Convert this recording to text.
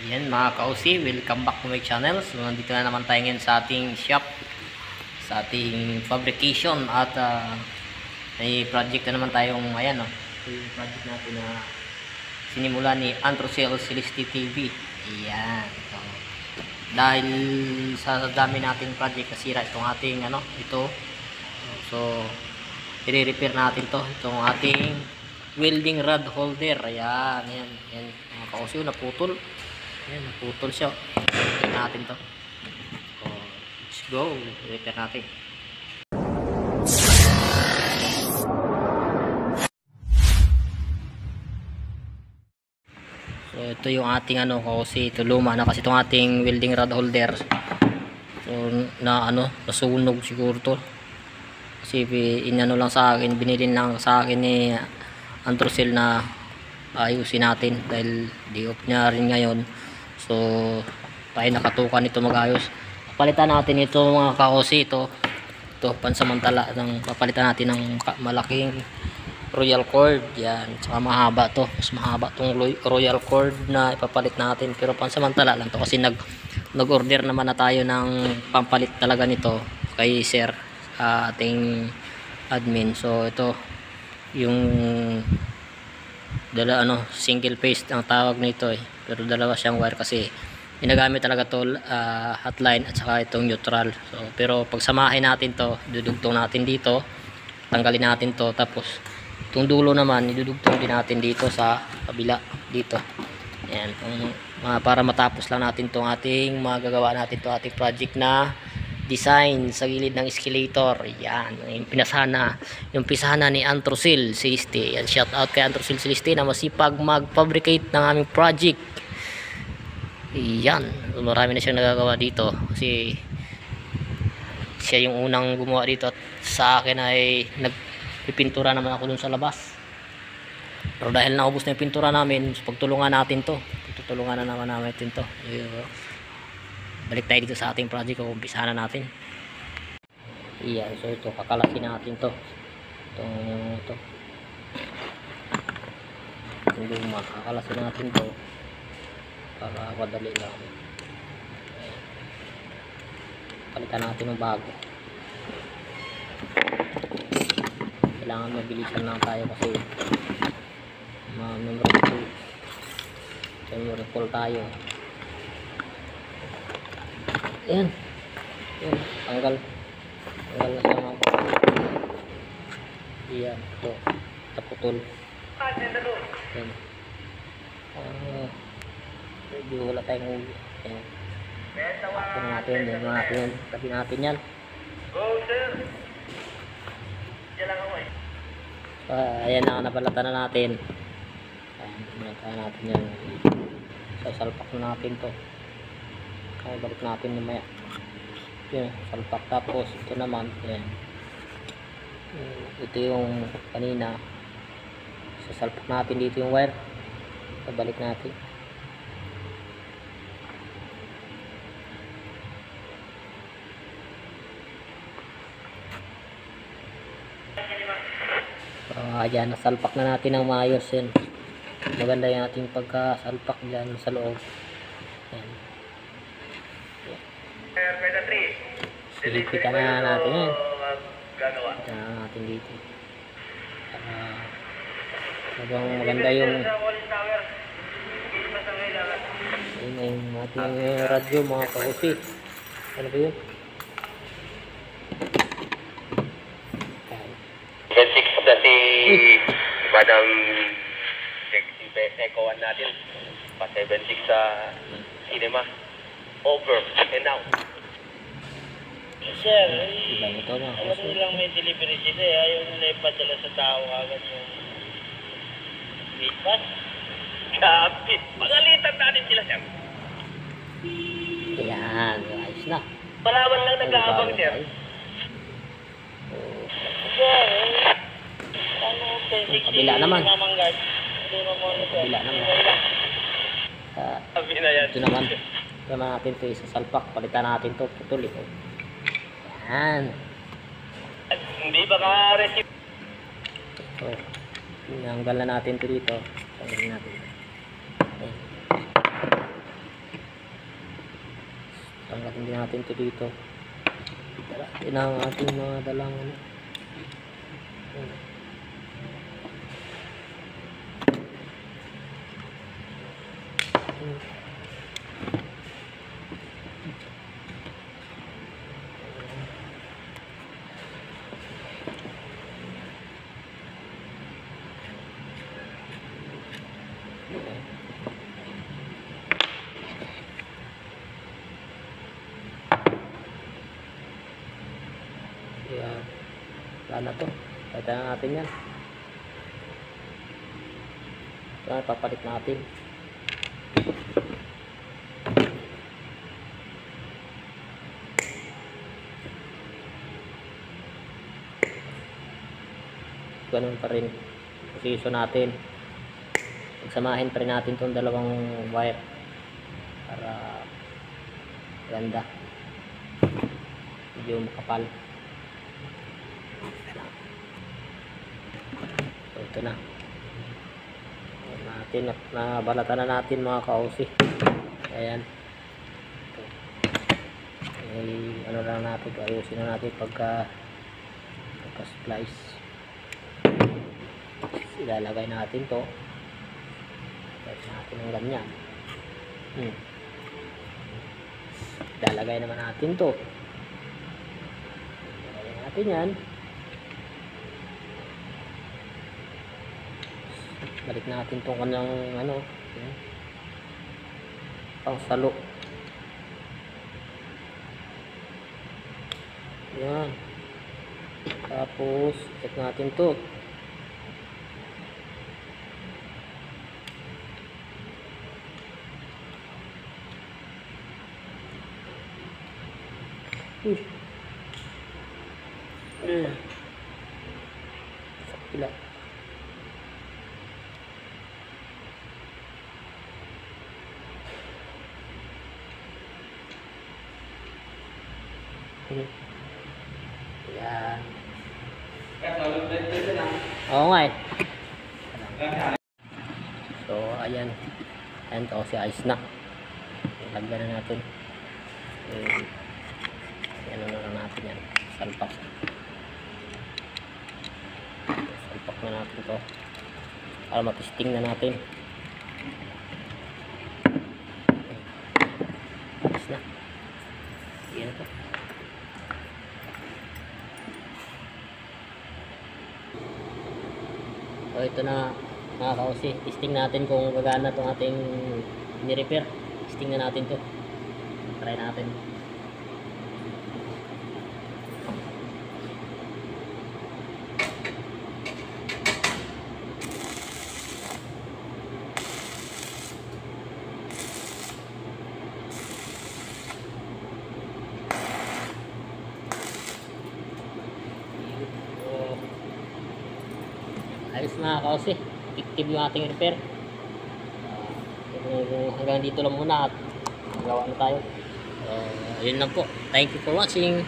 Yan mga kausi, welcome back to my channel. So nandito na naman tayo ngayon sa ating shop, sa ating fabrication at may project na naman tayong ayan oh. Ito yung project natin na sinimula ni Antrocel Celeste TV. Ayan. So, dahil sa dami nating project nasira itong ating ito. So i-repair natin itong ating welding rod holder. Ayan, yan mga kausi, naputol. Ayan, naputol siya. Repair natin to. So, let's go. Repair natin. So, ito yung ating kasi ito luma na kasi itong ating welding rod holder. So, nasunog siguro to. Kasi lang sa akin, binilin lang sa akin ni Antrocel na ayusin natin dahil di off niya rin ngayon. So tayo nakatukan ito mag-ayos. Papalitan natin ito mga kaosi, ito pansamantala papalitan natin ng malaking royal cord. Yan, saka mahaba to, mas mahaba tong royal cord na ipapalit natin, pero pansamantala lang to kasi nag-order naman na tayo ng pampalit talaga nito kay sir, ating admin. So ito yung single phase ang tawag nito pero dalawa siyang wire kasi ginagamit talaga to hotline at saka itong neutral. So pero pagsamahin natin to, dudugtong natin dito, tanggalin natin to, tapos itong dulo naman idudugtong din natin dito sa kabila dito. Ayan, para matapos lang natin tong ating magagawa natin to ating project na design sa gilid ng escalator. Yan, yung pisana ni Antrocel Celeste. Yan, shout out kay Antrocel Celeste na masipag mag-fabricate ng aming project. Yan, marami na siyang nagagawa dito kasi siya yung unang gumawa dito at sa akin ay nagpipintura naman ako dun sa labas. Pero dahil naubos na yung pintura namin, pagtulungan natin to, tutulungan na naman namin to. Balik tayo dito sa ating project, umpisahan na natin. Iyan, so ito kakalasin natin to. Itong luma, kakalasin natin to para madali lang. Palitan natin ng bago. Kailangan mabilisan lang tayo kasi memory full tayo. Ayan, tanggal na siya mga. Ayan, ito taputol. Ayan, medyo wala tayong ulo. Ayan, tabi natin yan. Ayan na, napalatan na natin. Ayan, pinagkaan natin yan. Sasalpak na natin to. Ay, balik natin mamaya. Yun, salpak. Tapos ito naman, yan. Ito yung kanina. Sasalpak natin dito yung wire. Balik natin. Ayan, nasalpak na natin ng maayos yun. Maganda yung ating pagkasalpak dyan sa loob. Ayan. Silipitan na natin yan. Silipitan na natin dito. Maganda yung ating radyo mga kausi. Ano ba yun? 26 na si Madam Eco 1 natin. Pa 76 sa cinema. Over and out. Sir, Ito lang may delivery sila ayaw nila ipadala sa tao agad yung gate pass. Grabe. Pagalitan natin sila, sir. Ayan, ayos na. Palawan lang nag-aabang, sir. Sir, Kabila naman. Kabila naman. Sabi na yan. Ito naman. Naman natin ito isasalpak. Palitan natin ito. Putol ito. Ayan. Hindi ba ka-receive? Ito. Tinanggal na natin ito dito. Tanggalin natin. Hindi natin to dito. Dala ang ating mga dalang ano. Ayan. Wala na to. Pwede na natin yan. Ito, papalit natin. Ganun pa rin position natin. Pagsamahin pa rin natin itong dalawang wire para ganda, medyo makapal. So ito na natin, nabalatan na natin mga ka-OC. Ayan, ano lang natin, ayusin na natin pagka splice. Ilalagay natin to, splice natin ng ganyan. Ilalagay naman natin to, ilalagay natin yan. Balik natin tong kanyang ano, pang salo. Yan. Tapos check natin to. Sa pila. Yan. Oo nga eh. So ayan. Ayan to, si ayos na. Lagyan na natin. Ano na lang natin yan. Salpak. Salpak na natin to. Para matisting na natin. Ayos na. Yan to. So ito na mga ka-OC, testing natin kung gagana itong ating ni-repair. Testing na natin to. Try natin. Ayos mga ka-OC, effective yung ating repair. Hanggang dito lang muna at magawa na tayo. Yun lang po. Thank you for watching.